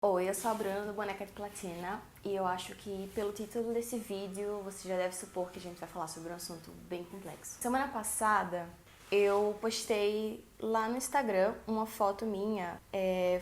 Oi, eu sou a Bruna do Boneca de Platina e eu acho que pelo título desse vídeo você já deve supor que a gente vai falar sobre um assunto bem complexo. Semana passada eu postei lá no Instagram uma foto minha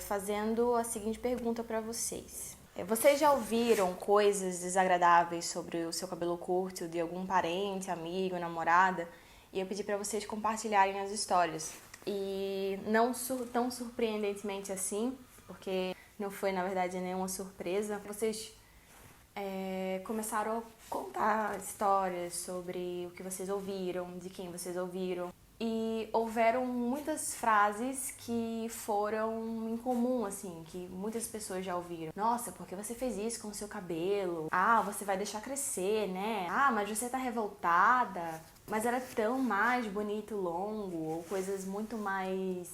fazendo a seguinte pergunta pra vocês. Vocês já ouviram coisas desagradáveis sobre o seu cabelo curto de algum parente, amigo, namorada? E eu pedi pra vocês compartilharem as histórias. E não tão surpreendentemente assim, porque não foi, na verdade, nenhuma surpresa. Vocês começaram a contar histórias sobre o que vocês ouviram, de quem vocês ouviram. E houveram muitas frases que foram em comum, assim, que muitas pessoas já ouviram. Nossa, por que você fez isso com o seu cabelo? Ah, você vai deixar crescer, né? Ah, mas você tá revoltada. Mas era tão mais bonito longo, ou coisas muito mais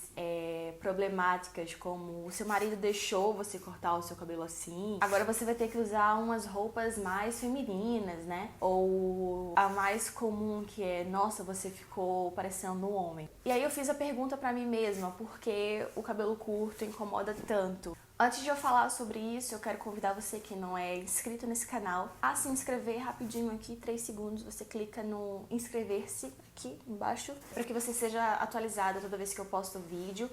problemáticas, como o seu marido deixou você cortar o seu cabelo assim, agora você vai ter que usar umas roupas mais femininas, né? Ou a mais comum, que é, nossa, você ficou parecendo um homem. E aí eu fiz a pergunta pra mim mesma, por que o cabelo curto incomoda tanto? Antes de eu falar sobre isso, eu quero convidar você que não é inscrito nesse canal a se inscrever rapidinho aqui, 3 segundos, você clica no inscrever-se aqui embaixo para que você seja atualizado toda vez que eu posto vídeo.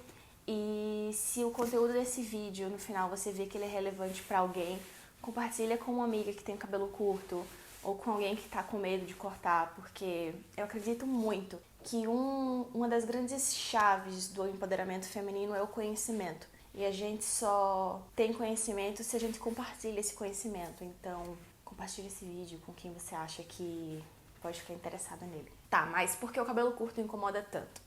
E se o conteúdo desse vídeo, no final, você vê que ele é relevante para alguém, compartilha com uma amiga que tem cabelo curto ou com alguém que tá com medo de cortar, porque eu acredito muito que uma das grandes chaves do empoderamento feminino é o conhecimento. E a gente só tem conhecimento se a gente compartilha esse conhecimento. Então, compartilhe esse vídeo com quem você acha que pode ficar interessada nele. Tá, mas por que o cabelo curto incomoda tanto?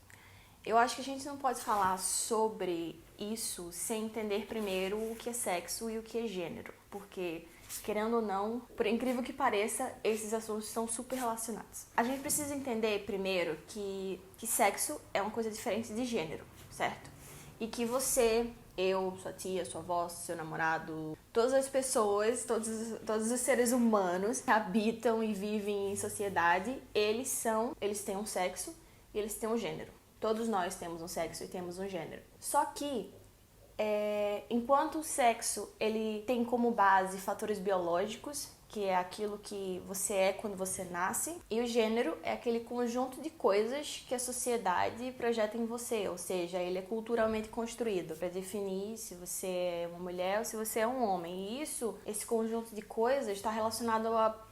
Eu acho que a gente não pode falar sobre isso sem entender primeiro o que é sexo e o que é gênero. Porque, querendo ou não, por incrível que pareça, esses assuntos estão super relacionados. A gente precisa entender primeiro que sexo é uma coisa diferente de gênero, certo? E que você, eu, sua tia, sua avó, seu namorado, todas as pessoas, todos os seres humanos que habitam e vivem em sociedade, eles têm um sexo e eles têm um gênero. Todos nós temos um sexo e temos um gênero. Só que, enquanto o sexo ele tem como base fatores biológicos, que é aquilo que você é quando você nasce, e o gênero é aquele conjunto de coisas que a sociedade projeta em você, ou seja, ele é culturalmente construído para definir se você é uma mulher ou se você é um homem. E esse conjunto de coisas está relacionado a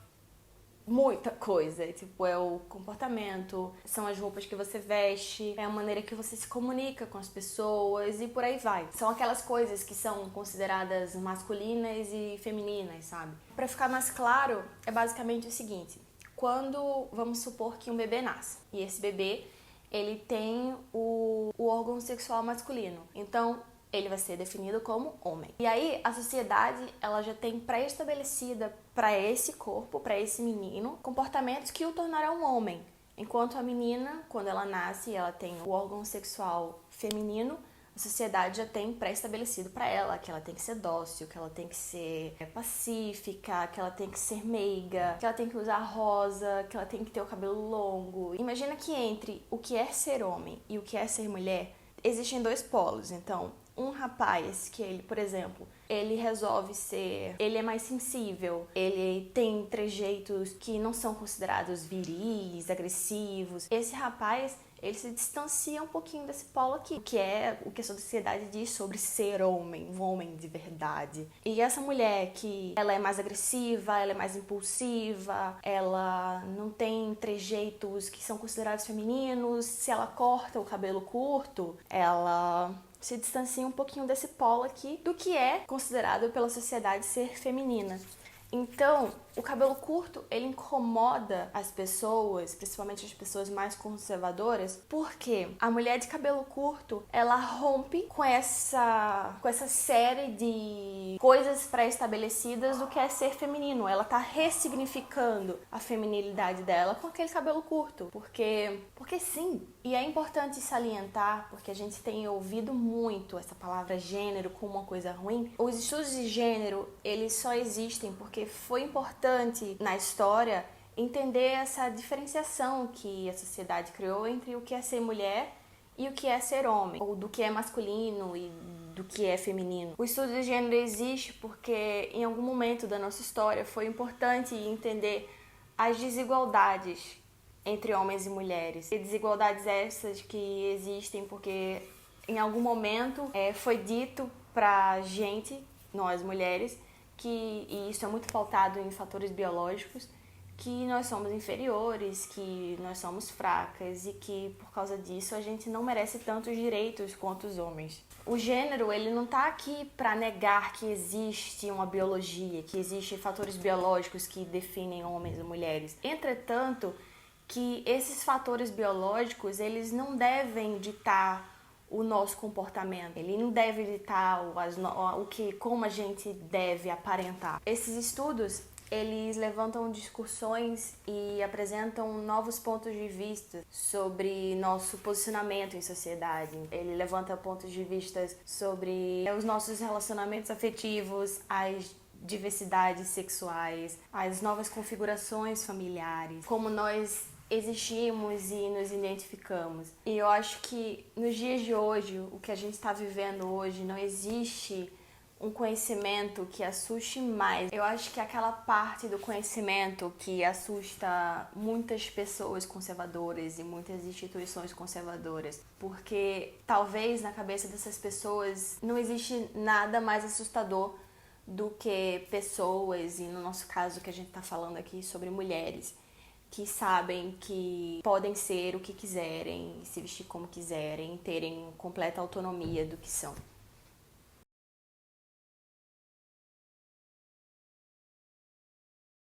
muita coisa, tipo, é o comportamento, são as roupas que você veste, é a maneira que você se comunica com as pessoas e por aí vai. São aquelas coisas que são consideradas masculinas e femininas, sabe? Pra ficar mais claro, é basicamente o seguinte: quando, vamos supor que um bebê nasce, e esse bebê, ele tem o órgão sexual masculino, então ele vai ser definido como homem. E aí a sociedade, ela já tem pré-estabelecida para esse corpo, para esse menino, comportamentos que o tornarão homem. Enquanto a menina, quando ela nasce, ela tem o órgão sexual feminino, a sociedade já tem pré-estabelecido para ela que ela tem que ser dócil, que ela tem que ser pacífica, que ela tem que ser meiga, que ela tem que usar rosa, que ela tem que ter o cabelo longo. Imagina que entre o que é ser homem e o que é ser mulher, existem dois polos. Então, um rapaz que ele, por exemplo, ele é mais sensível, ele tem trejeitos que não são considerados viris, agressivos. Esse rapaz, ele se distancia um pouquinho desse polo aqui, que é o que a sociedade diz sobre ser homem, um homem de verdade. E essa mulher que ela é mais agressiva, ela é mais impulsiva, ela não tem trejeitos que são considerados femininos, se ela corta o cabelo curto, ela se distancia um pouquinho desse polo aqui do que é considerado pela sociedade ser feminina. Então, o cabelo curto, ele incomoda as pessoas, principalmente as pessoas mais conservadoras, porque a mulher de cabelo curto, ela rompe com essa série de coisas pré-estabelecidas do que é ser feminino. Ela tá ressignificando a feminilidade dela com aquele cabelo curto, porque sim. E é importante salientar, porque a gente tem ouvido muito essa palavra gênero como uma coisa ruim. Os estudos de gênero, eles só existem porque foi importante na história entender essa diferenciação que a sociedade criou entre o que é ser mulher e o que é ser homem, ou do que é masculino e do que é feminino. O estudo de gênero existe porque em algum momento da nossa história foi importante entender as desigualdades entre homens e mulheres. E desigualdades essas que existem porque em algum momento foi dito pra gente, nós mulheres, e isso é muito pautado em fatores biológicos, que nós somos inferiores, que nós somos fracas e que por causa disso a gente não merece tantos direitos quanto os homens. O gênero, ele não está aqui para negar que existe uma biologia, que existem fatores biológicos que definem homens e mulheres. Entretanto, que esses fatores biológicos, eles não devem ditar o nosso comportamento. Ele não deve ditar como a gente deve aparentar. Esses estudos, eles levantam discussões e apresentam novos pontos de vista sobre nosso posicionamento em sociedade. Ele levanta pontos de vista sobre os nossos relacionamentos afetivos, as diversidades sexuais, as novas configurações familiares, como nós existimos e nos identificamos. E eu acho que nos dias de hoje, o que a gente está vivendo hoje, não existe um conhecimento que assuste mais. Eu acho que aquela parte do conhecimento que assusta muitas pessoas conservadoras e muitas instituições conservadoras, porque talvez na cabeça dessas pessoas não existe nada mais assustador do que pessoas, e no nosso caso que a gente está falando aqui sobre mulheres, que sabem que podem ser o que quiserem, se vestir como quiserem, terem completa autonomia do que são.